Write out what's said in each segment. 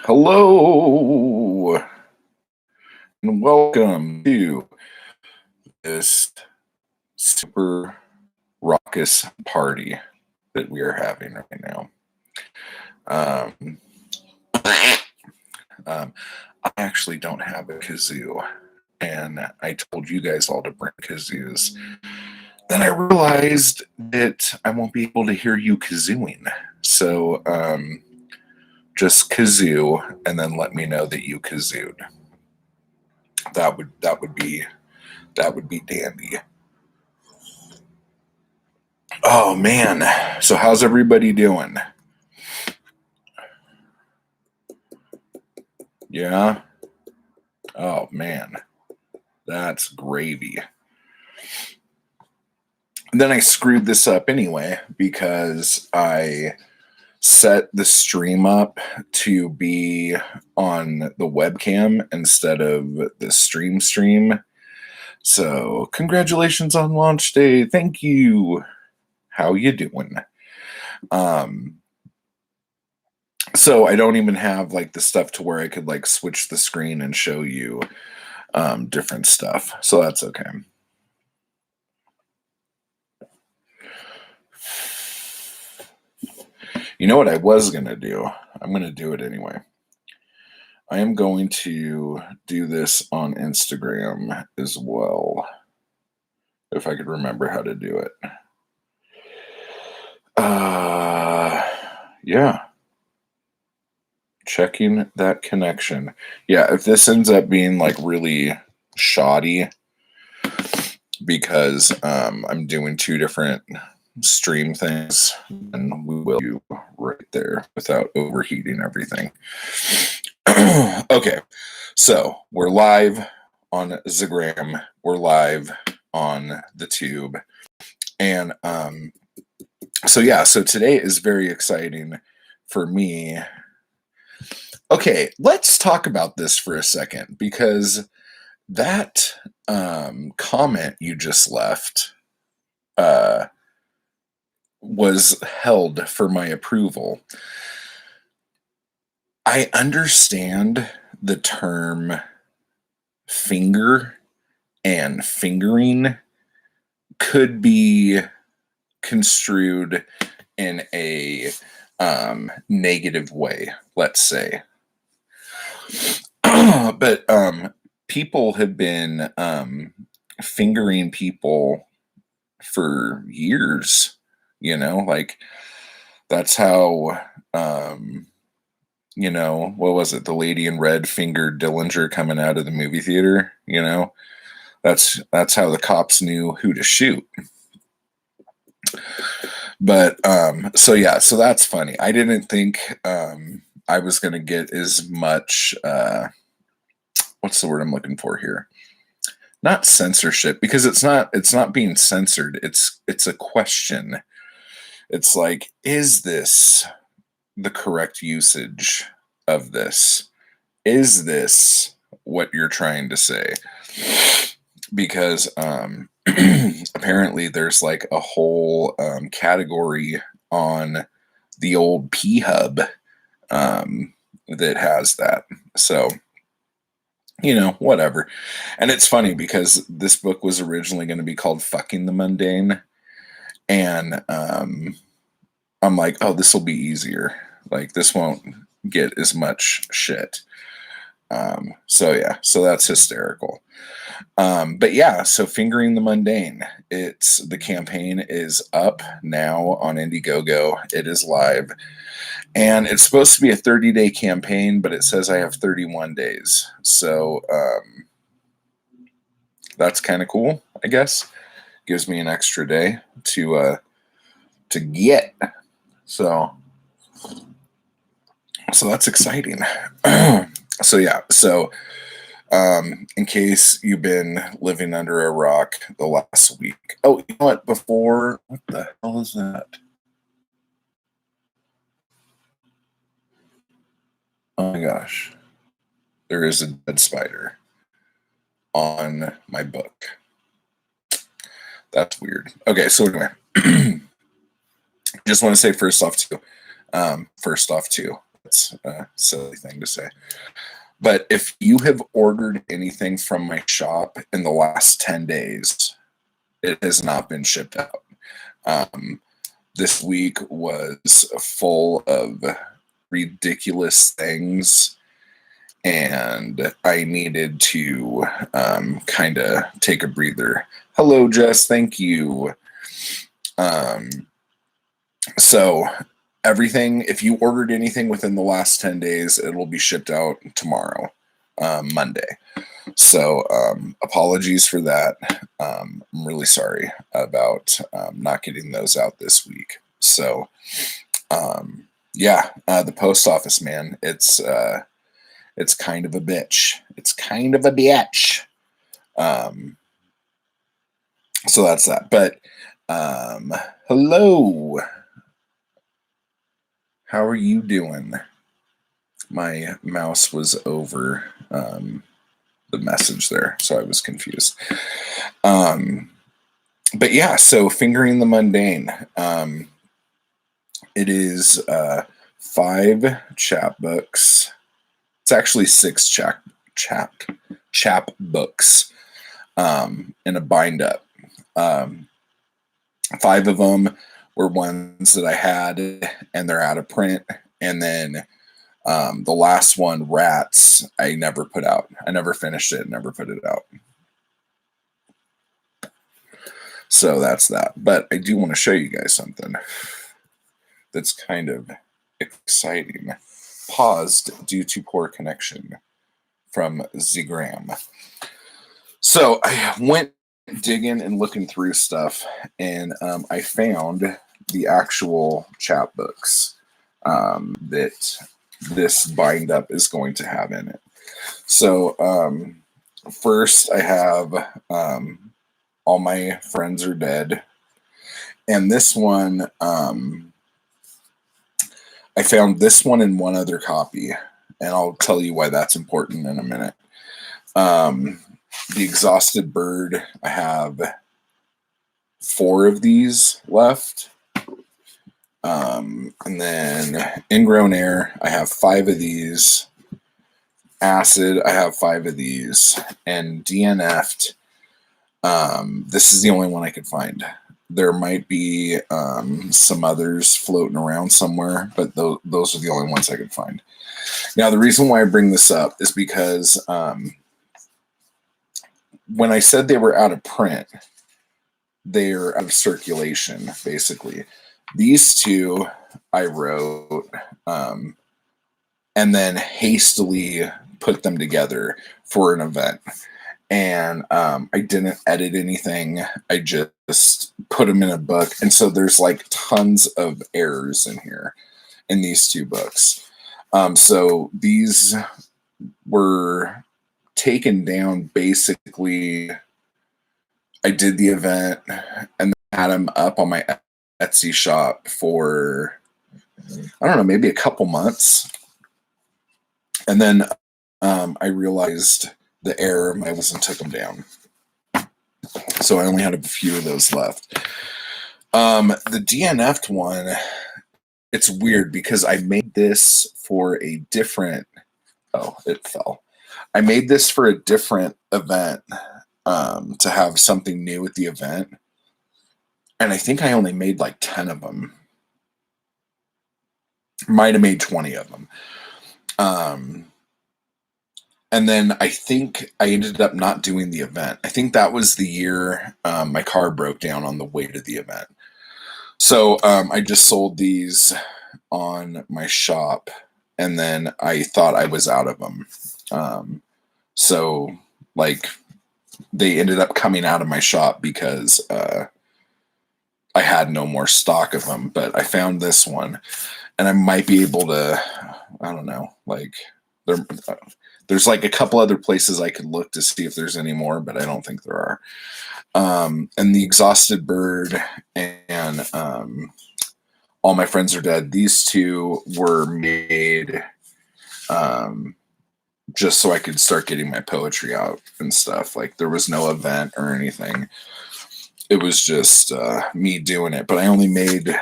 Hello and welcome to this super raucous party that we are having right now. I actually don't have a kazoo, and I told you guys all to bring kazoos. Then I realized that I won't be able to hear you kazooing, so just kazoo, and then let me know that you kazooed. That would be dandy. Oh man, so how's everybody doing? Yeah? Oh man, that's gravy. And then I screwed this up anyway because I set the stream up to be on the webcam instead of the stream. So congratulations on launch day. Thank you. How you doing? So I don't even have like the stuff to where I could like switch the screen and show you different stuff. So that's okay. You know what I was going to do? I'm going to do it anyway. I am going to do this on Instagram as well, if I could remember how to do it. Yeah. Checking that connection. Yeah, if this ends up being like really shoddy because I'm doing two different stream things, and we will do right there without overheating everything. Okay, so we're live on Instagram, we're live on the tube, and so today is very exciting for me. Okay, let's talk about this for a second, because that comment you just left was held for my approval. I understand the term finger and fingering could be construed in a negative way, let's say. But people have been fingering people for years. You know, like that's how, what was it? The lady in red fingered Dillinger coming out of the movie theater. You know, that's how the cops knew who to shoot. But so that's funny. I didn't think I was going to get as much. What's the word I'm looking for here? Not censorship, because it's not being censored. It's a question. It's like, is this the correct usage of this? Is this what you're trying to say? Because apparently there's like a whole category on the old P-Hub that has that. So, whatever. And it's funny because this book was originally going to be called Fucking the Mundane. And I'm like, oh, this will be easier. Like, this won't get as much shit. So that's hysterical. But yeah, so Fingering the Mundane. The campaign is up now on Indiegogo. It is live. And it's supposed to be a 30-day campaign, but it says I have 31 days. So that's kind of cool, I guess. Gives me an extra day to get. So that's exciting. So in case you've been living under a rock the last week. Oh, you know what? What the hell is that? Oh my gosh. There is a dead spider on my book. That's weird. Okay, so anyway. Just want to say first off too, that's a silly thing to say. But if you have ordered anything from my shop in the last 10 days, it has not been shipped out. This week was full of ridiculous things, and I needed to kind of take a breather. Hello, Jess. Thank you. So everything, if you ordered anything within the last 10 days, it will be shipped out tomorrow, Monday. So apologies for that. I'm really sorry about not getting those out this week. So yeah, the post office, man, it's kind of a bitch. It's kind of a bitch. So that's that. But hello. How are you doing? My mouse was over the message there, so I was confused. But yeah, so Fingering the Mundane. It is 5 chapbooks. It's actually 6 chapbooks in a bind up. 5 of them were ones that I had, and they're out of print. And then the last one, Rats, I never put out. I never finished it, never put it out. So that's that. But I do want to show you guys something that's kind of exciting. Paused due to poor connection from Zgram. So I went digging and looking through stuff, and I found the actual chapbooks that this bind up is going to have in it. So first I have All My Friends Are Dead, and this one I found this one in one other copy, and I'll tell you why that's important in a minute. The Exhausted Bird, I have 4 of these left. And then Ingrown Air, I have 5 of these. Acid, I have 5 of these. And DNF'd, this is the only one I could find. There might be some others floating around somewhere, but those are the only ones I could find. Now, the reason why I bring this up is because when I said they were out of print, they're out of circulation, basically. These 2 I wrote and then hastily put them together for an event. And I didn't edit anything. I just put them in a book. And so there's like tons of errors in here in these 2 books. So these were taken down basically. I did the event and had them up on my Etsy shop for, I don't know, maybe a couple months. And then I realized the error of my was and took them down. So I only had a few of those left. The DNF'd one, it's weird because I made this for a different, it fell. I made this for a different event to have something new at the event. And I think I only made like 10 of them. Might have made 20 of them. And then I think I ended up not doing the event. I think that was the year my car broke down on the way to the event. So I just sold these on my shop, and then I thought I was out of them. So like they ended up coming out of my shop because I had no more stock of them. But I found this one, and I might be able to, I don't know, like there's like a couple other places I could look to see if there's any more, but I don't think there are. And the Exhausted Bird and All My Friends Are Dead, these 2 were made just so I could start getting my poetry out and stuff. Like there was no event or anything. It was just me doing it. But I only made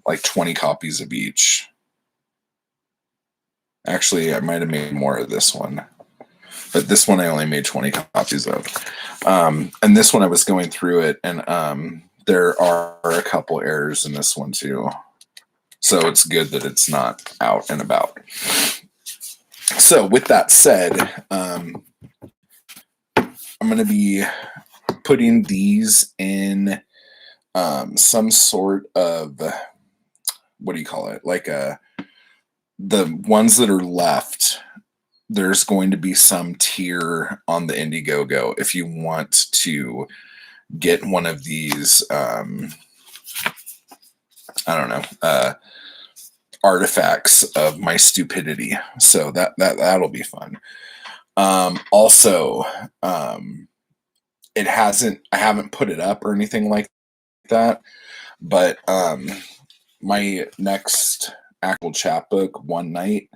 like 20 copies of each. Actually, I might have made more of this one, but this one I only made 20 copies of. And this one I was going through it, and there are a couple errors in this one too. So it's good that it's not out and about. So with that said, I'm going to be putting these in some sort of, what do you call it? Like the ones that are left, there's going to be some tier on the Indiegogo if you want to get one of these, I don't know, artifacts of my stupidity. So that'll be fun. Also, I haven't put it up or anything like that, but my next actual chapbook, One Night,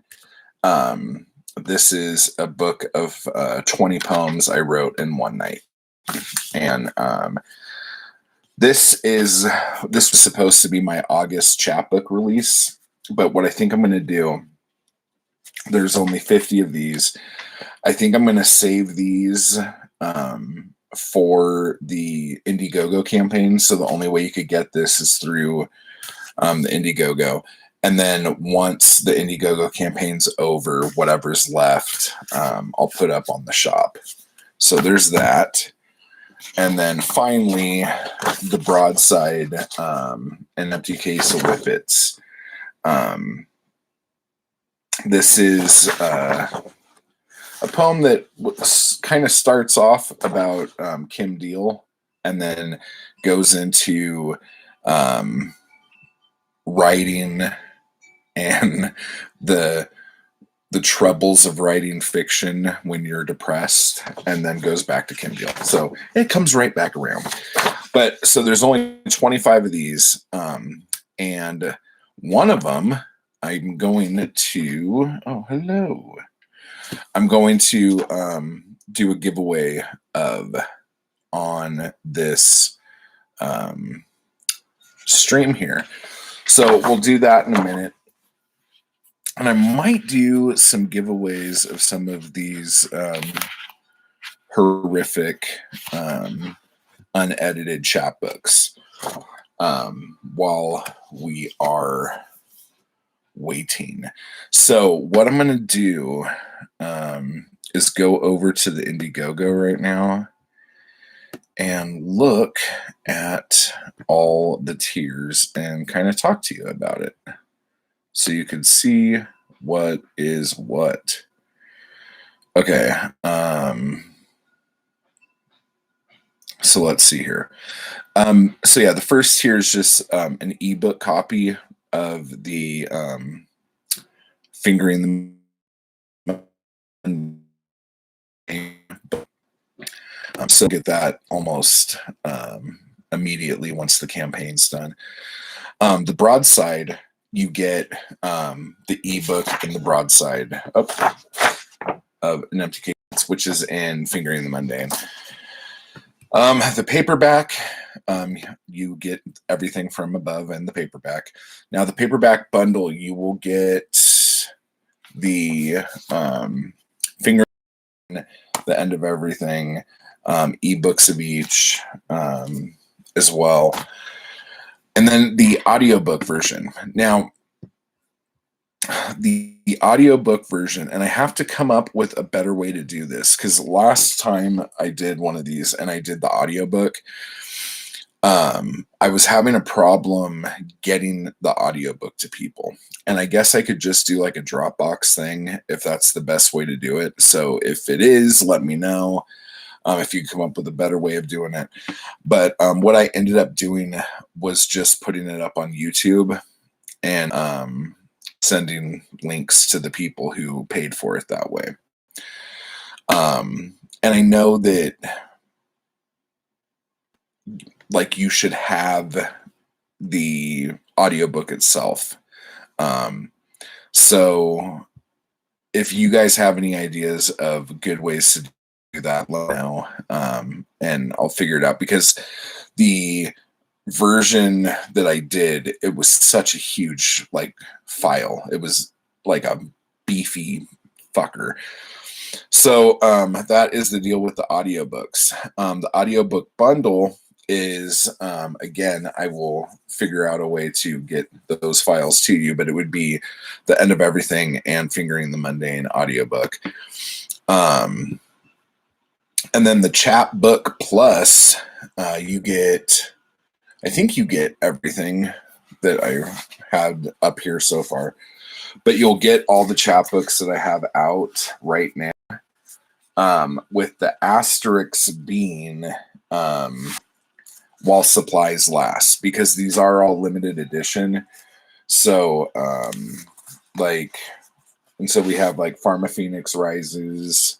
this is a book of 20 poems I wrote in one night. And this was supposed to be my August chapbook release, but what I think I'm going to do, there's only 50 of these. I think I'm going to save these for the Indiegogo campaign. So the only way you could get this is through the Indiegogo. And then once the Indiegogo campaign's over, whatever's left, I'll put up on the shop. So there's that. And then finally, the broadside, An Empty Case of Whippets. This is a poem that kind of starts off about Kim Deal and then goes into writing and the troubles of writing fiction when you're depressed, and then goes back to Kim Deal. So it comes right back around. But so there's only 25 of these, and one of them I'm going to, oh, hello. I'm going to do a giveaway of on this stream here. So we'll do that in a minute. And I might do some giveaways of some of these horrific, unedited chapbooks while we are waiting. So what I'm going to do is go over to the Indiegogo right now and look at all the tiers and kind of talk to you about it, so you can see what is what. Okay. So let's see here. So yeah, the first tier is just an ebook copy of the Fingering the So get that almost immediately once the campaign's done. The broadside, you get the ebook and the broadside of An Empty Case, which is in Fingering the Mundane. The paperback, you get everything from above and the paperback. Now, the paperback bundle, you will get the Fingering, the End of Everything, ebooks of each as well. And then the audiobook version. Now, the audiobook version, and I have to come up with a better way to do this, because last time I did one of these and I did the audiobook, I was having a problem getting the audiobook to people. And I guess I could just do like a Dropbox thing if that's the best way to do it. So if it is, let me know. If you come up with a better way of doing it. But what I ended up doing was just putting it up on YouTube and sending links to the people who paid for it that way. And I know that like you should have the audiobook itself. So if you guys have any ideas of good ways to do that, let me know, and I'll figure it out, because the version that I did, it was such a huge like file. It was like a beefy fucker. So that is the deal with the audiobooks. The audiobook bundle is, again, I will figure out a way to get those files to you, but it would be The End of Everything and Fingering the Mundane audiobook. And then the chapbook plus, you get, I think you get everything that I had up here so far, but you'll get all the chapbooks that I have out right now, with the asterisks being while supplies last, because these are all limited edition. So and so we have like Pharmaphoenix Rises,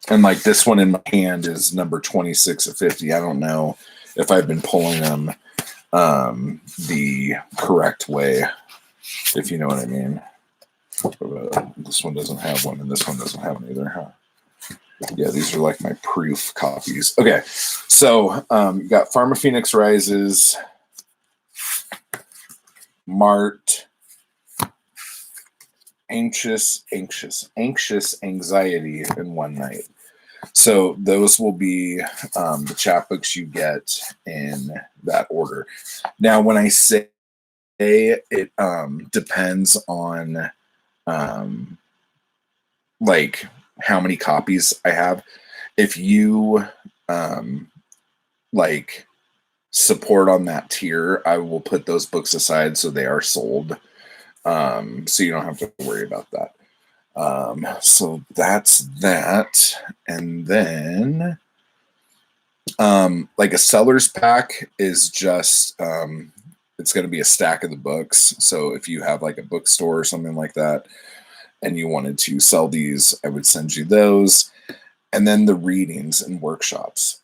and like this one in my hand is number 26 of 50. I don't know if I've been pulling them the correct way, if you know what I mean. This one doesn't have one, and this one doesn't have one either, huh? Yeah, these are like my proof copies. Okay, so you got Pharmaphoenix Rises, MART, Anxious Anxiety in One Night. So those will be the chapbooks you get in that order. Now, when I say it depends on like how many copies I have. If you like support on that tier, I will put those books aside so they are sold. So you don't have to worry about that. So that's that. And then like a seller's pack is just it's going to be a stack of the books. So if you have like a bookstore or something like that and you wanted to sell these, I would send you those. And then the readings and workshops.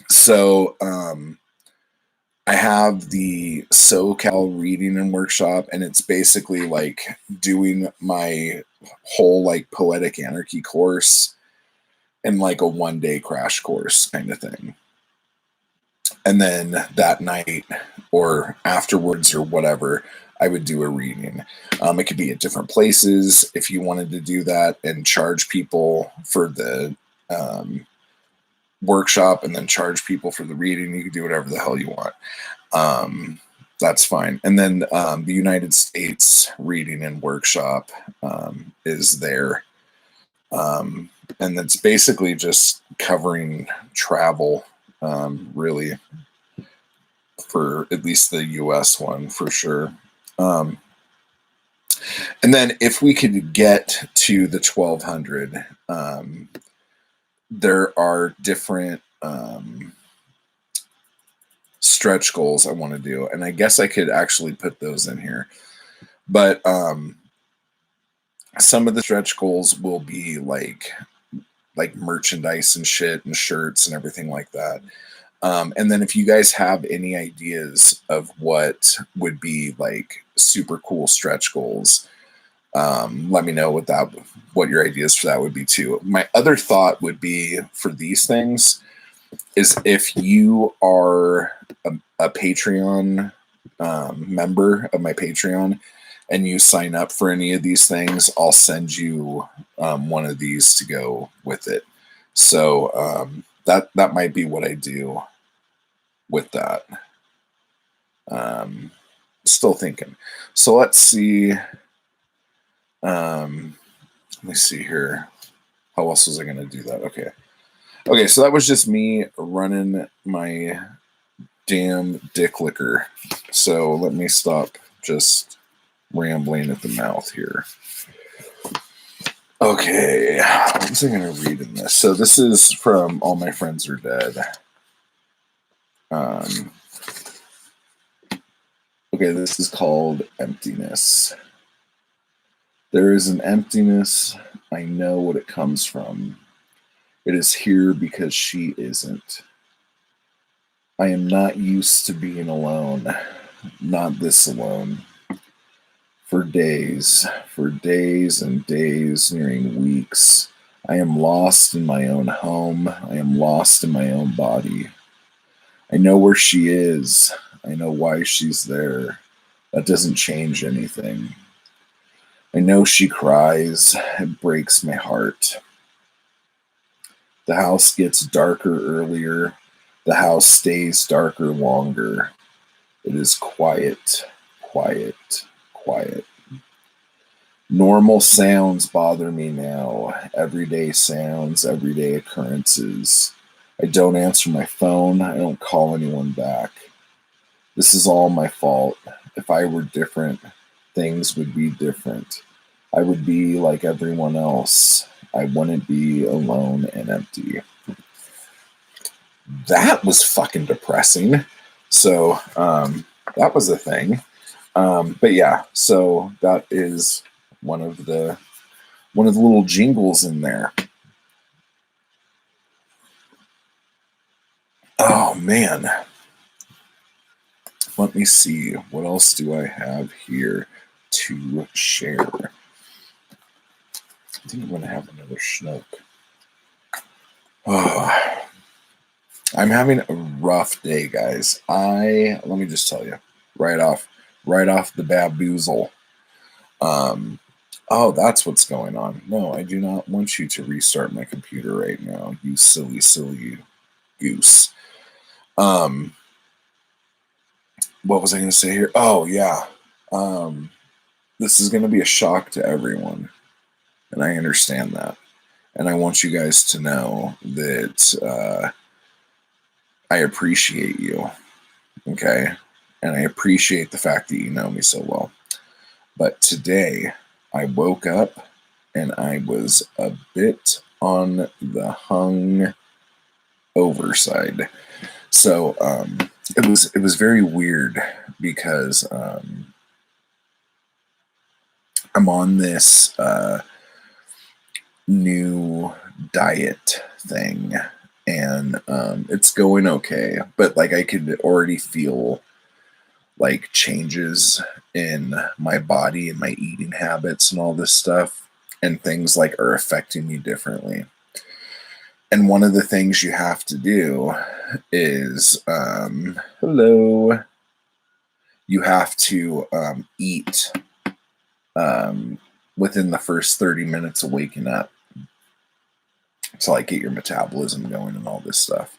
So I have the SoCal reading and workshop, and it's basically like doing my whole like poetic anarchy course in like a 1-day crash course kind of thing. And then that night or afterwards or whatever, I would do a reading. It could be at different places if you wanted to do that and charge people for the workshop and then charge people for the reading. You can do whatever the hell you want. That's fine. And then the United States reading and workshop is there. And it's basically just covering travel, really, for at least the US one for sure. And then if we could get to the 1200, there are different stretch goals I want to do. And I guess I could actually put those in here. But some of the stretch goals will be like merchandise and shit and shirts and everything like that. And then if you guys have any ideas of what would be like super cool stretch goals, let me know what your ideas for that would be too. My other thought would be for these things is if you are a Patreon member of my Patreon and you sign up for any of these things, I'll send you one of these to go with it. So that might be what I do with that. Still thinking. So let's see. Let me see here. How else was I going to do that? Okay, so that was just me running my damn dick liquor. So let me stop just rambling at the mouth here. Okay, what was I going to read in this? So this is from All My Friends Are Dead. Okay, this is called Emptiness. There is an emptiness. I know what it comes from. It is here because she isn't. I am not used to being alone. Not this alone. For days and days, nearing weeks, I am lost in my own home. I am lost in my own body. I know where she is. I know why she's there. That doesn't change anything. I know she cries. It breaks my heart. The house gets darker earlier. The house stays darker longer. It is quiet, quiet, quiet. Normal sounds bother me now. Everyday sounds, everyday occurrences. I don't answer my phone. I don't call anyone back. This is all my fault. If I were different, things would be different. I would be like everyone else. I wouldn't be alone and empty. That was fucking depressing. So that was a thing. But yeah, so that is one of the little jingles in there. Oh man. Let me see. What else do I have here to share? I think I'm going to have another schnook. Oh, I'm having a rough day, guys. Let me just tell you, right off the baboozle. Oh, that's what's going on. No, I do not want you to restart my computer right now, you silly, silly goose. What was I going to say here? Oh, yeah. This is going to be a shock to everyone, and I understand that. And I want you guys to know that I appreciate you, okay? And I appreciate the fact that you know me so well. But today, I woke up and I was a bit on the hung over side. So it was very weird because I'm on this new diet thing, and it's going okay, but like I could already feel like changes in my body and my eating habits and all this stuff, and things like are affecting me differently. And one of the things you have to do is hello, you have to eat within the first 30 minutes of waking up to like get your metabolism going and all this stuff.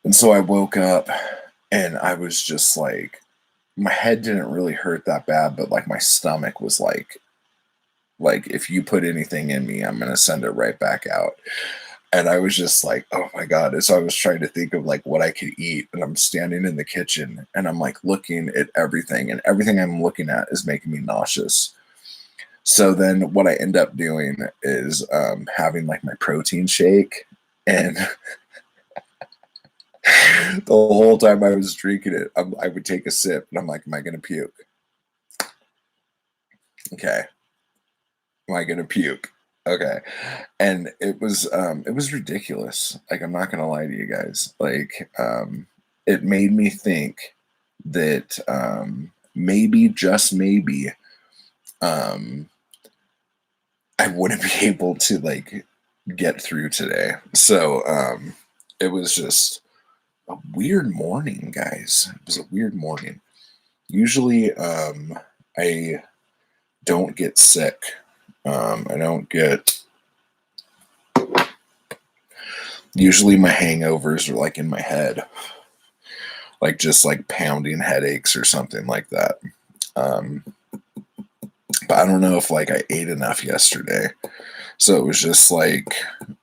And so I woke up and I was just like, my head didn't really hurt that bad, but like my stomach was like if you put anything in me, I'm going to send it right back out. And I was just like, oh my God. And so I was trying to think of like what I could eat. And I'm standing in the kitchen and I'm like looking at everything, and everything I'm looking at is making me nauseous. So then what I end up doing is having like my protein shake, and the whole time I was drinking it, I would take a sip and I'm like, am I going to puke? Okay. Am I going to puke? Okay. And it was ridiculous. Like, I'm not going to lie to you guys. Like, it made me think that maybe, just maybe, I wouldn't be able to like get through today. So it was just a weird morning, guys. It was a weird morning. Usually I don't get sick. I don't get. Usually my hangovers are like in my head, like just like pounding headaches or something like that. But I don't know if like I ate enough yesterday. So it was just like,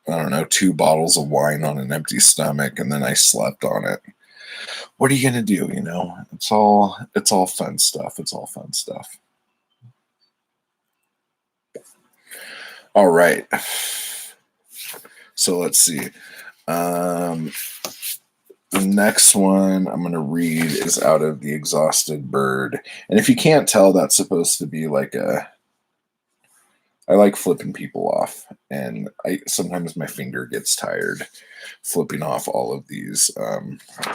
I don't know, 2 bottles of wine on an empty stomach, and then I slept on it. What are you going to do? You know, it's all fun stuff. It's all fun stuff. All right. So let's see. The next one I'm going to read is out of The Exhausted Bird. And if you can't tell, that's supposed to be like I like flipping people off. And sometimes my finger gets tired flipping off all of these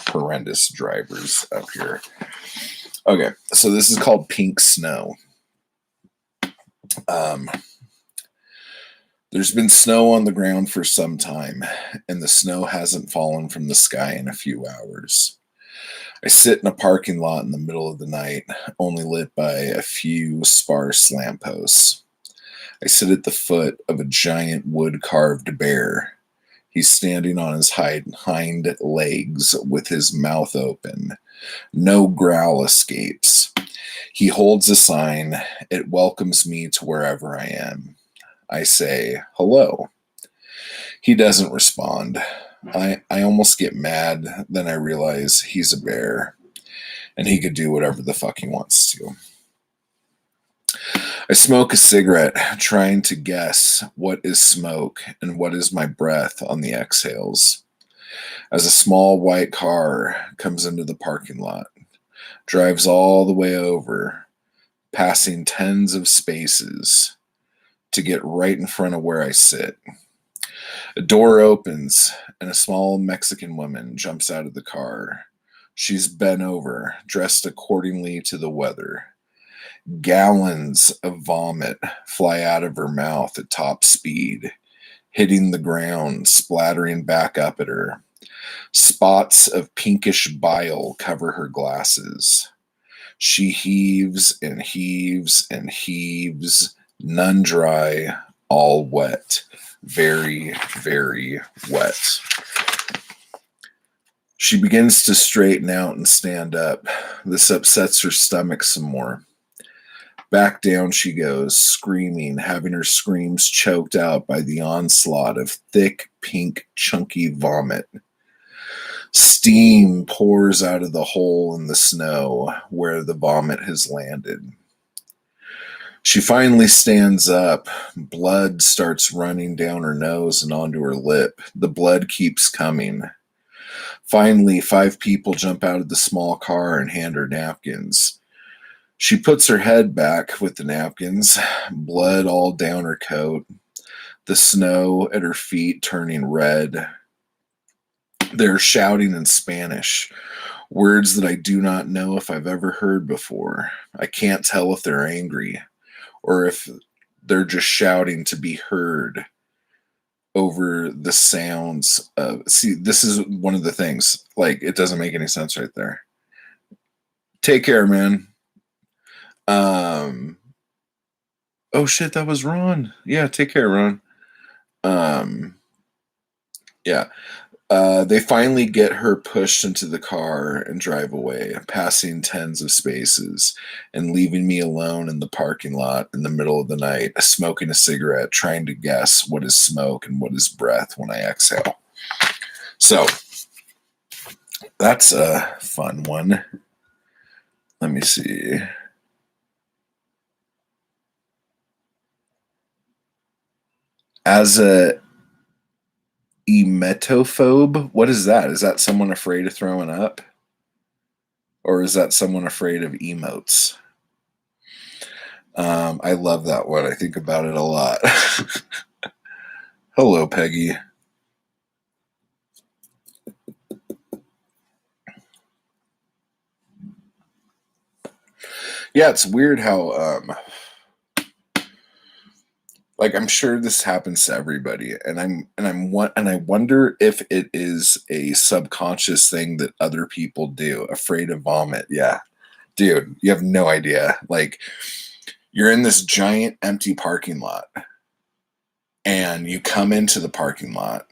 horrendous drivers up here. Okay, so this is called Pink Snow. There's been snow on the ground for some time, and the snow hasn't fallen from the sky in a few hours. I sit in a parking lot in the middle of the night, only lit by a few sparse lampposts. I sit at the foot of a giant wood carved bear. He's standing on his hind legs with his mouth open. No growl escapes. He holds a sign. It welcomes me to wherever I am. I say, hello. He doesn't respond. I almost get mad, then I realize he's a bear, and he could do whatever the fuck he wants to. I smoke a cigarette, trying to guess what is smoke and what is my breath on the exhales. As a small white car comes into the parking lot, drives all the way over, passing tens of spaces to get right in front of where I sit. A door opens, and a small Mexican woman jumps out of the car. She's bent over, dressed accordingly to the weather. Gallons of vomit fly out of her mouth at top speed, hitting the ground, splattering back up at her. Spots of pinkish bile cover her glasses. She heaves and heaves and heaves, none dry, all wet. Very, very wet. She begins to straighten out and stand up. This upsets her stomach some more. Back down she goes, screaming, having her screams choked out by the onslaught of thick, pink, chunky vomit. Steam pours out of the hole in the snow where the vomit has landed. She finally stands up. Blood starts running down her nose and onto her lip. The blood keeps coming. Finally, 5 people jump out of the small car and hand her napkins. She puts her head back with the napkins, blood all down her coat, the snow at her feet turning red. They're shouting in Spanish, words that I do not know if I've ever heard before. I can't tell if they're angry or if they're just shouting to be heard over the sounds of... See, this is one of the things. Like, it doesn't make any sense right there. Take care, man. Oh shit, that was Ron. Yeah, take care, Ron. Yeah. They finally get her pushed into the car and drive away, passing tens of spaces and leaving me alone in the parking lot in the middle of the night, smoking a cigarette, trying to guess what is smoke and what is breath when I exhale. So, that's a fun one. Let me see. As a emetophobe, what is that? Is that someone afraid of throwing up? Or is that someone afraid of emotes? I love that one. I think about it a lot. Hello, Peggy. Yeah, it's weird how like, I'm sure this happens to everybody, and I wonder if it is a subconscious thing that other people do. Afraid of vomit. Yeah. Dude, you have no idea. Like, you're in this giant empty parking lot, and you come into the parking lot,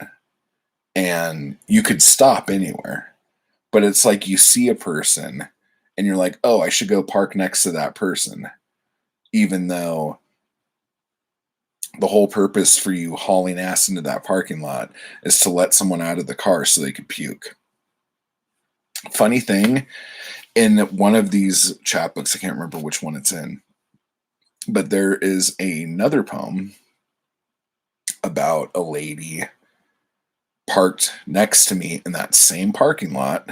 and you could stop anywhere. But it's like you see a person, and you're like, oh, I should go park next to that person. Even though the whole purpose for you hauling ass into that parking lot is to let someone out of the car so they could puke. Funny thing, in one of these chapbooks, I can't remember which one it's in, but there is another poem about a lady parked next to me in that same parking lot,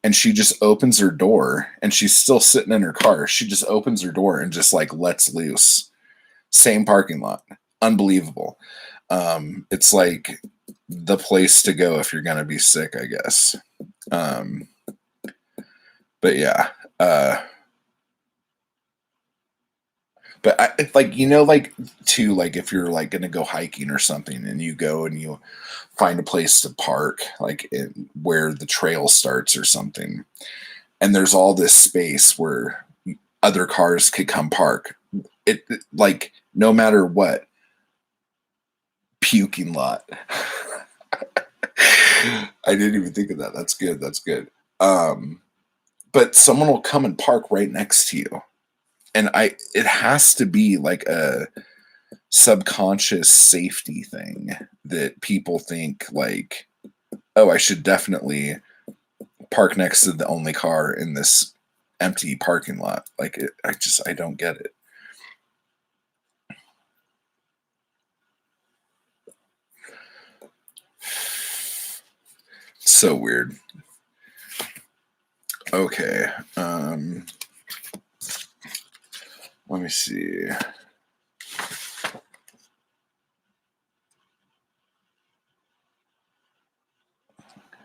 and she just opens her door, and she's still sitting in her car. She just opens her door and just like lets loose. Same parking lot. Unbelievable. It's like the place to go if you're going to be sick, I guess. But yeah. But like, you know, like too, like if you're like going to go hiking or something and you go and you find a place to park, like where the trail starts or something, and there's all this space where other cars could come park. Like no matter what, puking lot. I didn't even think of that. That's good. That's good. But someone will come and park right next to you. And it has to be like a subconscious safety thing that people think like, oh, I should definitely park next to the only car in this empty parking lot. Like I don't get it. So weird. Okay. Let me see.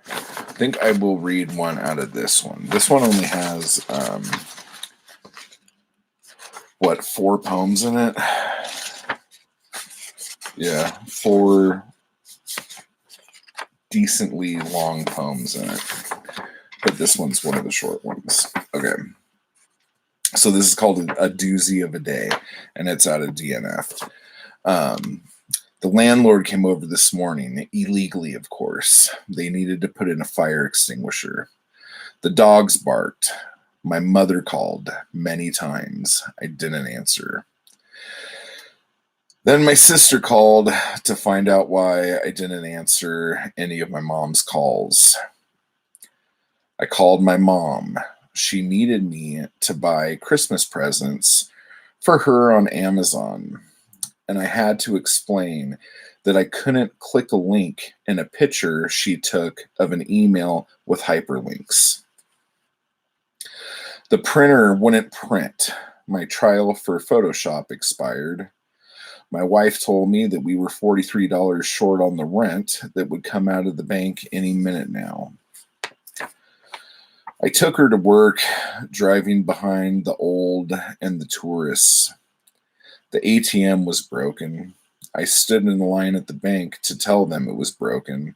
I think I will read one out of this one. This one only has, 4 poems in it? Yeah, 4 decently long poems in it. But this one's one of the short ones. Okay. So this is called a doozy of a day, and it's out of DNF. The landlord came over this morning, illegally, of course. They needed to put in a fire extinguisher. The dogs barked. My mother called many times. I didn't answer. Then my sister called to find out why I didn't answer any of my mom's calls. I called my mom. She needed me to buy Christmas presents for her on Amazon. And I had to explain that I couldn't click a link in a picture she took of an email with hyperlinks. The printer wouldn't print. My trial for Photoshop expired. My wife told me that we were $43 short on the rent that would come out of the bank any minute now. I took her to work, driving behind the old and the tourists. The ATM was broken. I stood in the line at the bank to tell them it was broken,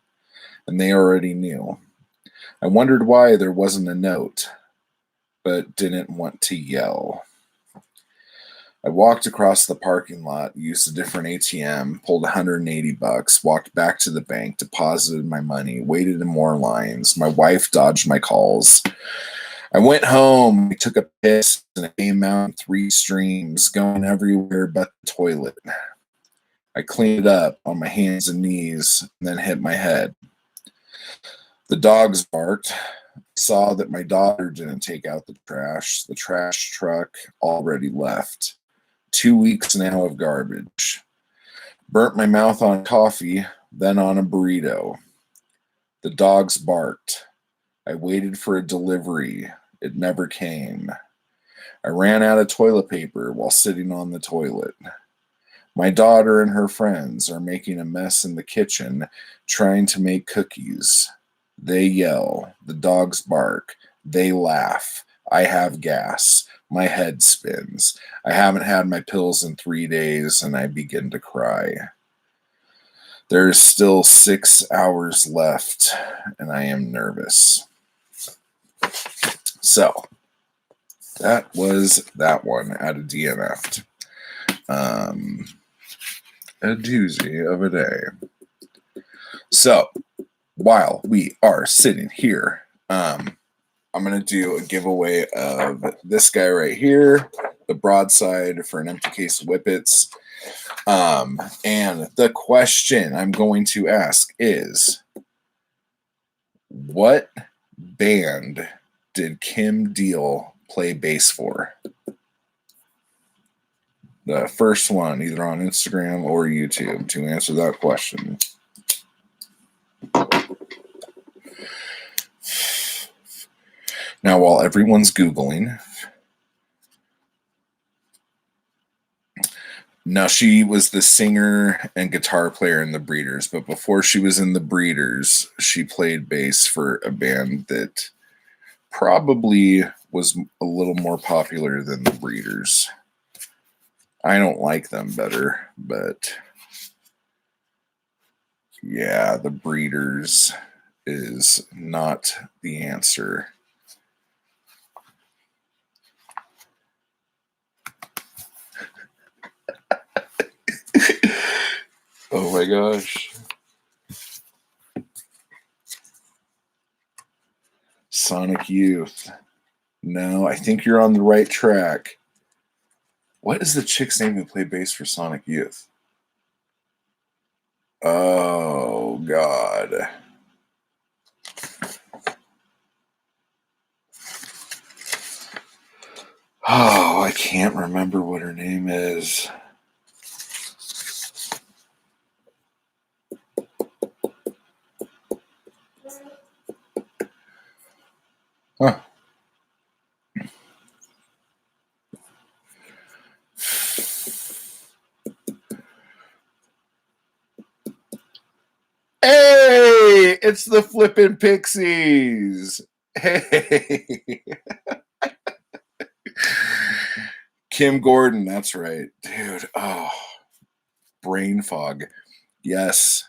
and they already knew. I wondered why there wasn't a note, but didn't want to yell. I walked across the parking lot, used a different ATM, pulled $180, walked back to the bank, deposited my money, waited in more lines. My wife dodged my calls. I went home, I took a piss, and it came out in 3 streams, going everywhere but the toilet. I cleaned it up on my hands and knees, and then hit my head. The dogs barked. I saw that my daughter didn't take out the trash. The trash truck already left. 2 weeks now of garbage. Burnt my mouth on coffee, then on a burrito. The dogs barked. I waited for a delivery. It never came. I ran out of toilet paper while sitting on the toilet. My daughter and her friends are making a mess in the kitchen, trying to make cookies. They yell. The dogs bark. They laugh. I have gas. My head spins. I haven't had my pills in 3 days, and I begin to cry. There is still 6 hours left, and I am nervous. So, that was that one out of DNF. A doozy of a day. So, while we are sitting here, I'm going to do a giveaway of this guy right here, the broadside for an empty case of Whippets. And the question I'm going to ask is, what band did Kim Deal play bass for? The first one, either on Instagram or YouTube, to answer that question. Now, while everyone's Googling, now she was the singer and guitar player in the Breeders, but before she was in the Breeders, she played bass for a band that probably was a little more popular than the Breeders. I don't like them better, but yeah, the breeders is not the answer. Oh my gosh. Sonic Youth. No, I think you're on the right track. What is the chick's name who played bass for Sonic Youth? Oh, God. Oh, I can't remember what her name is. Huh. Hey, it's the Flippin' Pixies. Hey. Kim Gordon, that's right. Dude, oh, brain fog. Yes.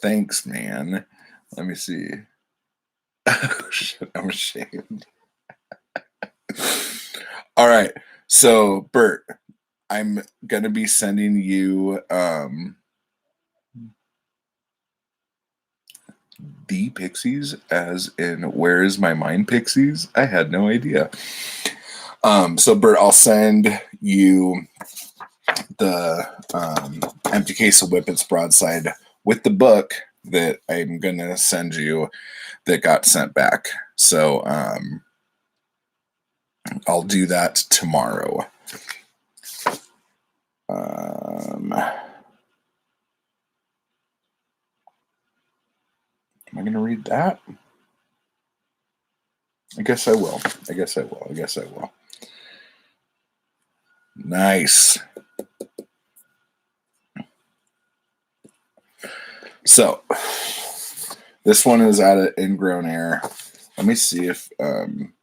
Thanks, man. Let me see. Oh, shit, I'm ashamed. All right. So, Bert, I'm going to be sending you the Pixies, as in Where Is My Mind Pixies? I had no idea. So, Bert, I'll send you the Empty Case of Whippets broadside with the book that I'm going to send you that got sent back. So, I'll do that tomorrow. Am I going to read that? I guess I will. Nice. So, this one is out of Ingrown Air. Let me see if I'm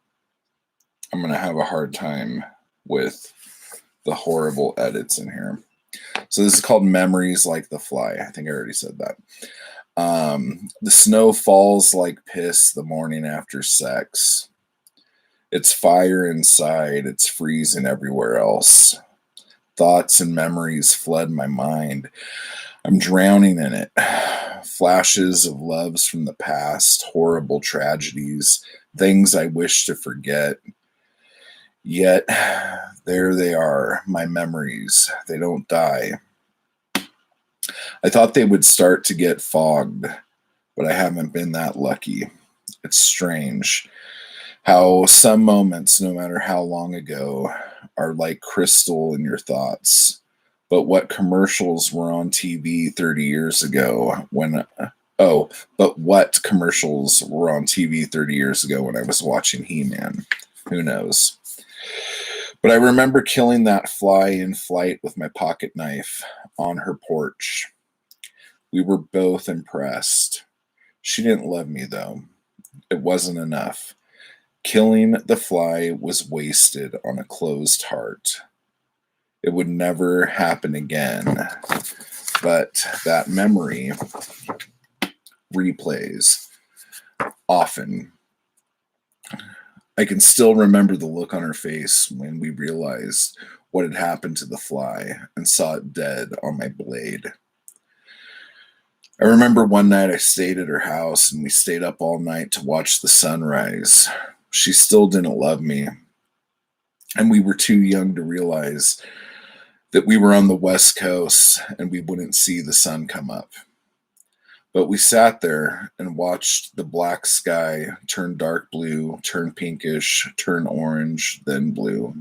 going to have a hard time with the horrible edits in here. So this is called Memories Like the Fly. I think I already said that. The snow falls like piss the morning after sex. It's fire inside. It's freezing everywhere else. Thoughts and memories flood my mind. I'm drowning in it. Flashes of loves from the past, horrible tragedies, things I wish to forget. Yet, there they are, my memories. They don't die. I thought they would start to get fogged, but I haven't been that lucky. It's strange how some moments, no matter how long ago, are like crystal in your thoughts. But what commercials were on TV 30 years ago when what commercials were on TV 30 years ago when I was watching He-Man? Who knows? But I remember killing that fly in flight with my pocket knife on her porch. We were both impressed. She didn't love me, though. It wasn't enough. Killing the fly was wasted on a closed heart. It would never happen again. But that memory replays often. I can still remember the look on her face when we realized what had happened to the fly and saw it dead on my blade. I remember one night I stayed at her house and we stayed up all night to watch the sunrise. She still didn't love me, and we were too young to realize that we were on the West Coast and we wouldn't see the sun come up. But we sat there and watched the black sky turn dark blue, turn pinkish, turn orange, then blue.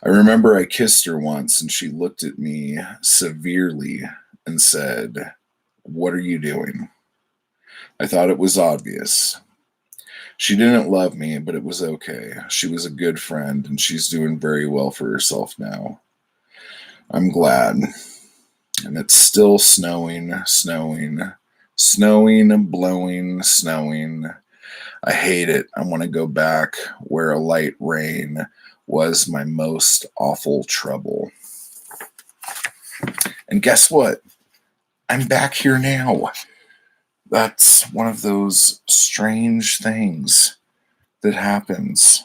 I remember I kissed her once and she looked at me severely and said, "What are you doing?" I thought it was obvious. She didn't love me, but it was okay. She was a good friend and she's doing very well for herself now. I'm glad. And it's still snowing, blowing, snowing. I hate it. I want to go back where a light rain was my most awful trouble. And guess what? I'm back here now. That's one of those strange things that happens.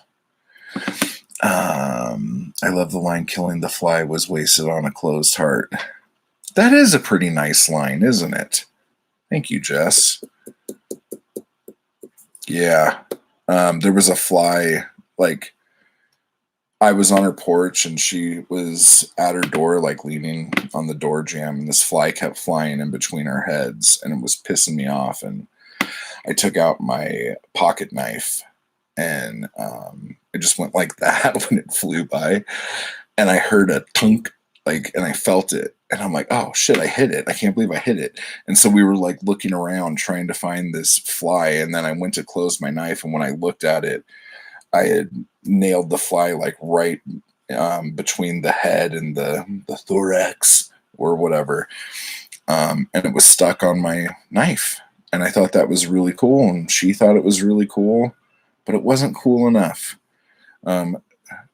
I love the line, killing the fly was wasted on a closed heart. That is a pretty nice line, isn't it? Thank you, Jess. Yeah. There was a fly, like, I was on her porch and she was at her door, like leaning on the door jamb, and this fly kept flying in between our heads and it was pissing me off. And I took out my pocket knife and it just went like that when it flew by. And I heard a tunk, like, and I felt it. And I'm like, oh shit, I hit it. I can't believe I hit it. And so we were like looking around trying to find this fly. And then I went to close my knife. And when I looked at it, I had nailed the fly like right between the head and the thorax or whatever. And it was stuck on my knife. And I thought that was really cool. And she thought it was really cool, but it wasn't cool enough.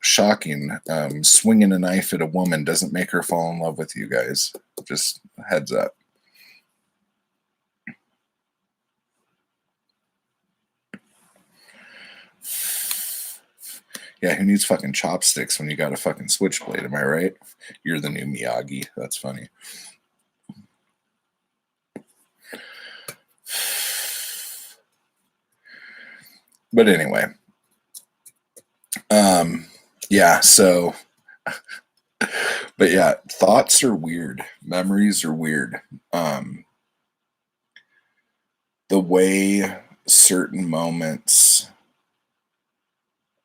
Shocking. Swinging a knife at a woman doesn't make her fall in love with you guys. Just heads up. Yeah, who needs fucking chopsticks when you got a fucking switchblade? Am I right? You're the new Miyagi. That's funny. But anyway. Yeah, so but yeah, thoughts are weird. Memories are weird. The way certain moments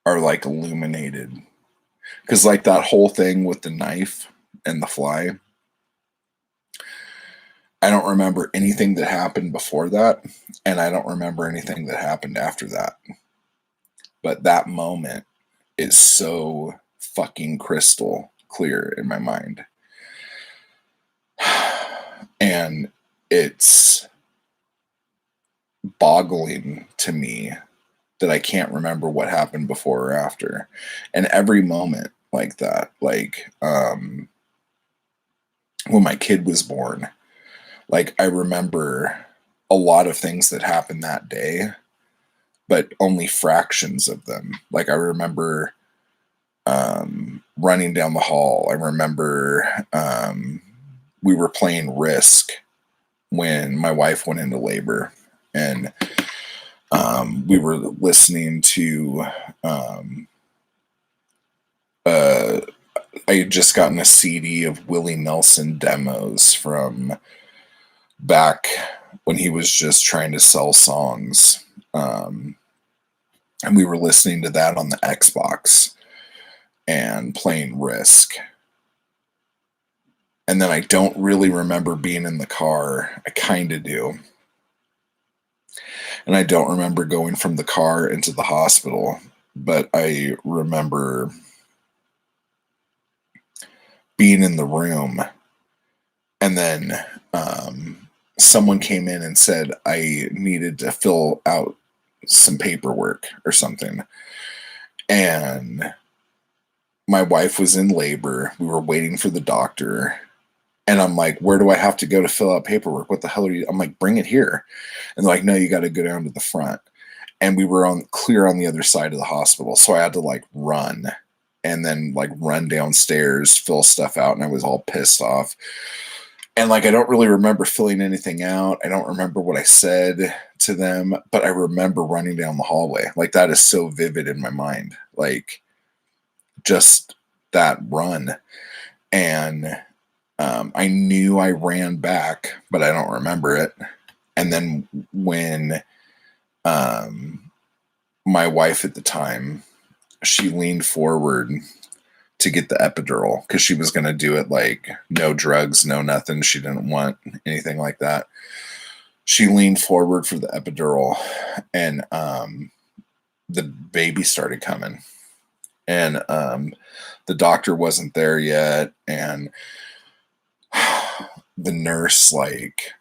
are like illuminated. Because like that whole thing with the knife and the fly, I don't remember anything that happened before that, and I don't remember anything that happened after that. But that moment is so fucking crystal clear in my mind. And it's boggling to me that I can't remember what happened before or after. And every moment like that, like when my kid was born, like I remember a lot of things that happened that day, but only fractions of them. Like I remember running down the hall. I remember we were playing Risk when my wife went into labor, and we were listening to I had just gotten a CD of Willie Nelson demos from back when he was just trying to sell songs. And we were listening to that on the Xbox and playing Risk. And then I don't really remember being in the car. I kind of do. And I don't remember going from the car into the hospital, but I remember being in the room. And then someone came in and said I needed to fill out some paperwork or something. And my wife was in labor. We were waiting for the doctor. And I'm like, where do I have to go to fill out paperwork? What the hell are you? I'm like, bring it here. And they're like, no, you got to go down to the front. And we were clear on the other side of the hospital. So I had to like run and then like run downstairs, fill stuff out. And I was all pissed off. And like, I don't really remember filling anything out. I don't remember what I said to them, but I remember running down the hallway. Like that is so vivid in my mind. Like just that run. And I knew I ran back, but I don't remember it. And then when my wife at the time, she leaned forward to get the epidural because she was going to do it like no drugs, no nothing. She didn't want anything like that. She leaned forward for the epidural, and the baby started coming. And the doctor wasn't there yet, and the nurse like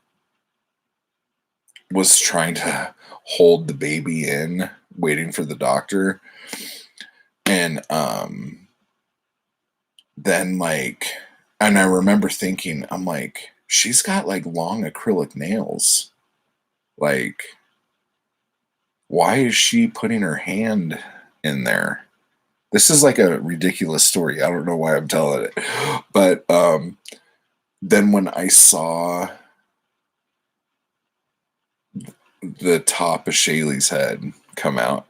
was trying to hold the baby in, waiting for the doctor. And then like, and I remember thinking, I'm like, she's got like long acrylic nails. Like, why is she putting her hand in there? This is like a ridiculous story. I don't know why I'm telling it. But then when I saw the top of Shaylee's head come out,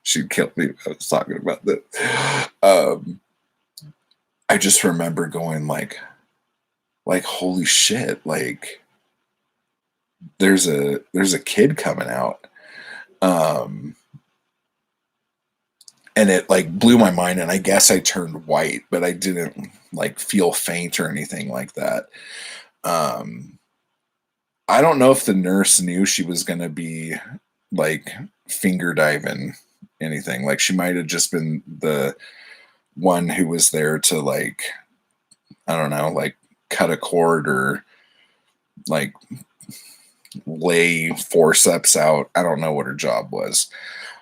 she'd kill me. I was talking about this. I just remember going like holy shit, like there's a kid coming out. Um and it like blew my mind, and I guess I turned white, but I didn't like feel faint or anything like that. Um I don't know if the nurse knew she was going to be like finger diving anything. Like she might have just been the one who was there to like, I don't know, like cut a cord or like lay forceps out. I don't know what her job was,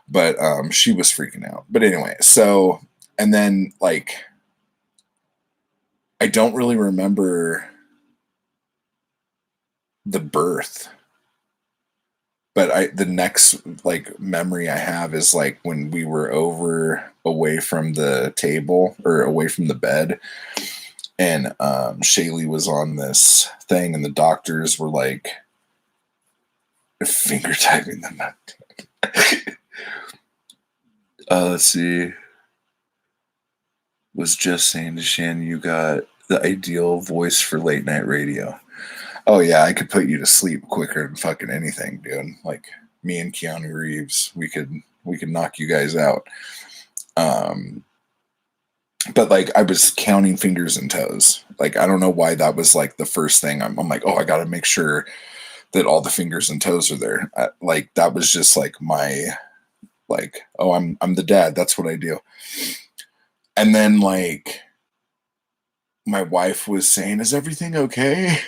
but she was freaking out. But anyway, so, and then like, I don't really remember the birth, but the next like memory I have is like when we were over away from the table or away from the bed, and Shaylee was on this thing, and the doctors were like finger typing them. Let's see. Was just saying to Shannon, you got the ideal voice for late night radio. Oh yeah, I could put you to sleep quicker than fucking anything, dude. Like me and Keanu Reeves, we could knock you guys out. Um, but like I was counting fingers and toes. Like I don't know why that was like the first thing. I'm like, oh, I got to make sure that all the fingers and toes are there. Like that was just like my like, oh, I'm the dad. That's what I do. And then like my wife was saying, "Is everything okay?"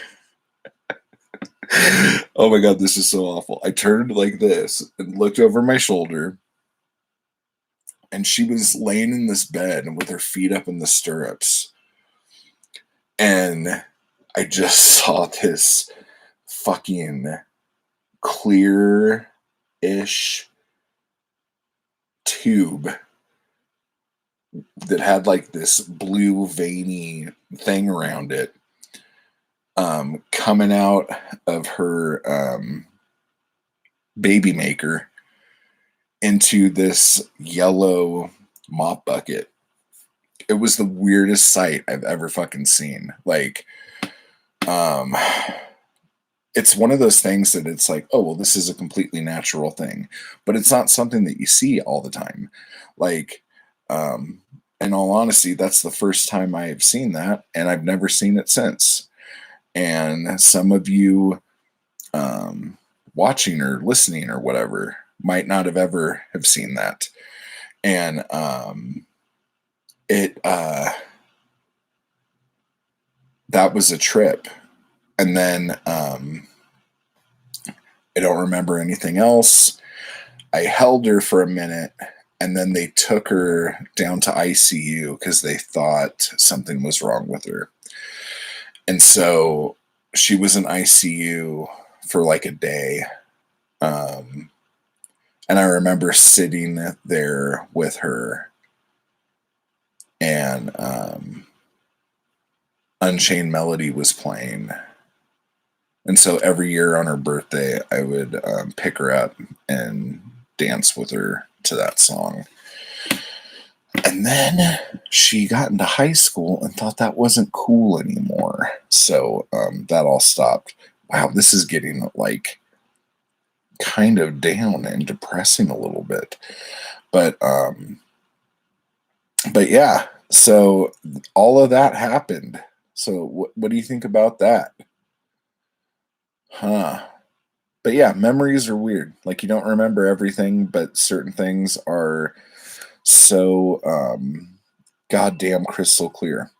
Oh my god, this is so awful. I turned like this and looked over my shoulder, and she was laying in this bed and with her feet up in the stirrups. And I just saw this fucking clear ish tube that had like this blue veiny thing around it, coming out of her baby maker into this yellow mop bucket. It was the weirdest sight I've ever fucking seen. Like, it's one of those things that it's like, oh, well, this is a completely natural thing, but it's not something that you see all the time. Like, in all honesty, that's the first time I have seen that, and I've never seen it since. And some of you watching or listening or whatever might not have ever have seen that. And it that was a trip. And then I don't remember anything else. I held her for a minute, and then they took her down to ICU because they thought something was wrong with her. And so she was in ICU for like a day. And I remember sitting there with her, and Unchained Melody was playing. And so every year on her birthday, I would pick her up and dance with her to that song. And then she got into high school and thought that wasn't cool anymore. So that all stopped. Wow, this is getting like kind of down and depressing a little bit. But yeah, so all of that happened. So what do you think about that? Huh. But yeah, memories are weird. Like you don't remember everything, but certain things are so goddamn crystal clear.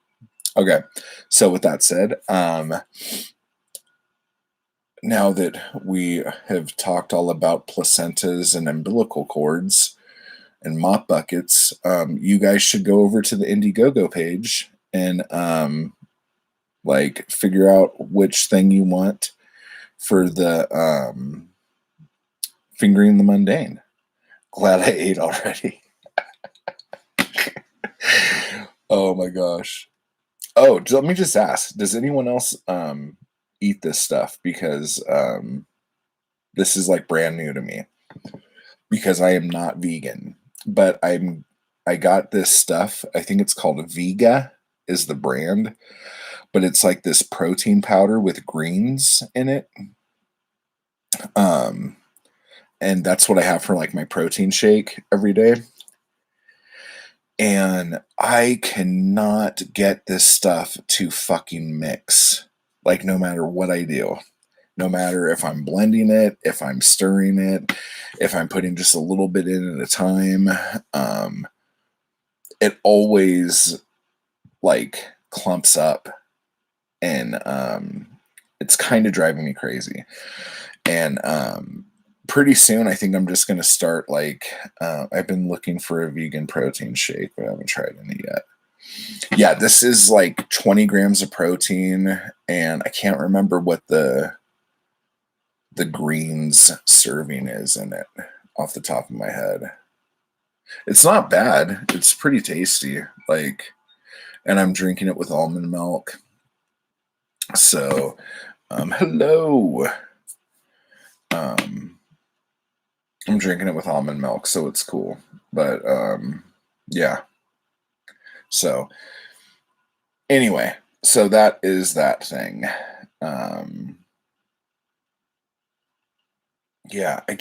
Okay, so with that said, now that we have talked all about placentas and umbilical cords, and mop buckets, you guys should go over to the Indiegogo page and like figure out which thing you want for the fingering the mundane. Glad I ate already. Oh my gosh. Oh, let me just ask, does anyone else eat this stuff? Because this is like brand new to me, because I am not vegan, but I got this stuff. I think it's called Vega is the brand, but it's like this protein powder with greens in it. And that's what I have for like my protein shake every day. And I cannot get this stuff to fucking mix. Like, no matter what I do, no matter if I'm blending it, if I'm stirring it, if I'm putting just a little bit in at a time, it always like clumps up, and it's kind of driving me crazy. And pretty soon, I think I'm just going to start like, I've been looking for a vegan protein shake, but I haven't tried any yet. Yeah, this is like 20 grams of protein, and I can't remember what the greens serving is in it off the top of my head. It's not bad. It's pretty tasty. Like, and I'm drinking it with almond milk. So, hello. I'm drinking it with almond milk, so it's cool. But yeah. So anyway, so that is that thing. Yeah, I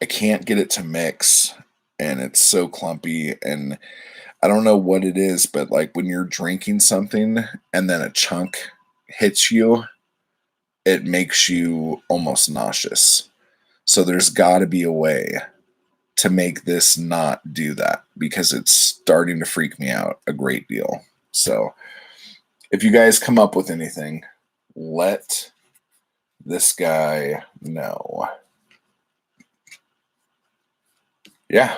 can't get it to mix, and it's so clumpy, and I don't know what it is, but like when you're drinking something and then a chunk hits you, it makes you almost nauseous. So there's got to be a way to make this not do that, because it's starting to freak me out a great deal. So if you guys come up with anything, let this guy know. Yeah.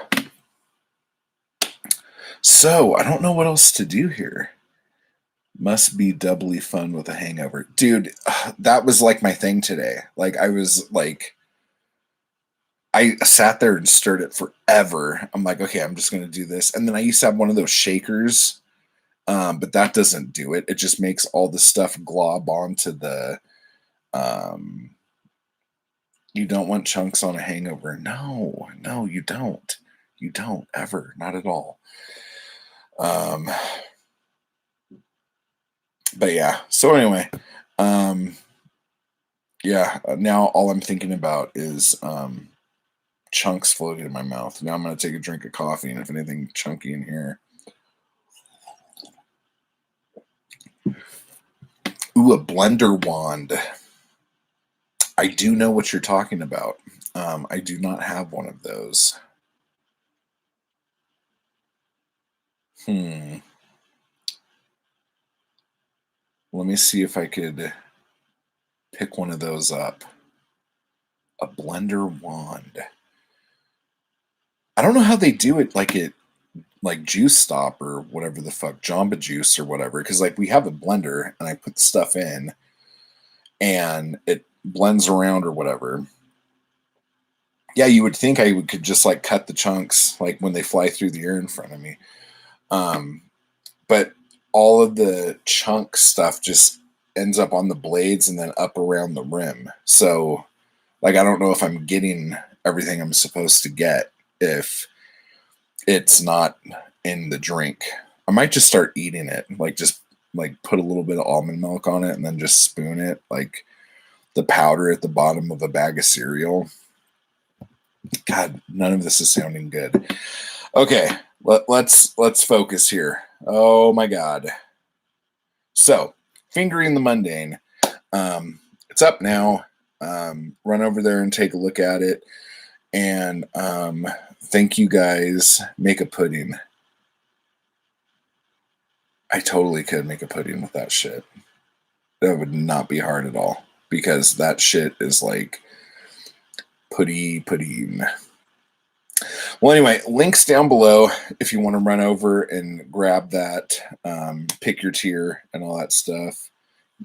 So I don't know what else to do here. Must be doubly fun with a hangover. Dude, that was like my thing today. Like, I was like, I sat there and stirred it forever. I'm like, okay, I'm just going to do this. And then I used to have one of those shakers, but that doesn't do it. It just makes all the stuff glob onto the, you don't want chunks on a hangover. No, you don't. You don't ever. Not at all. But yeah, so anyway, yeah, now all I'm thinking about is chunks floating in my mouth. Now I'm going to take a drink of coffee, and if anything chunky in here. Ooh, a blender wand. I do know what you're talking about. I do not have one of those. Let me see if I could pick one of those up. A blender wand. I don't know how they do it, like Juice Stop or whatever the fuck, Jamba Juice or whatever, because like we have a blender and I put the stuff in and it blends around or whatever. Yeah, you would think I could just like cut the chunks like when they fly through the air in front of me. But all of the chunk stuff just ends up on the blades and then up around the rim. So like, I don't know if I'm getting everything I'm supposed to get if it's not in the drink. I might just start eating it, like just like put a little bit of almond milk on it and then just spoon it like the powder at the bottom of a bag of cereal. God, none of this is sounding good. Okay, let's focus here. Oh my God. So, fingering the mundane. It's up now. Run over there and take a look at it. And thank you guys. Make a pudding. I totally could make a pudding with that shit. That would not be hard at all, because that shit is like pudding. Well, anyway, links down below if you want to run over and grab that, pick your tier and all that stuff.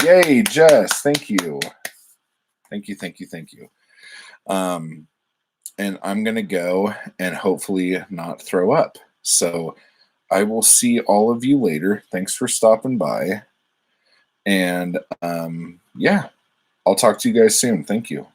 Yay, Jess. Thank you. Thank you, thank you, thank you. And I'm going to go and hopefully not throw up. So I will see all of you later. Thanks for stopping by. And yeah, I'll talk to you guys soon. Thank you.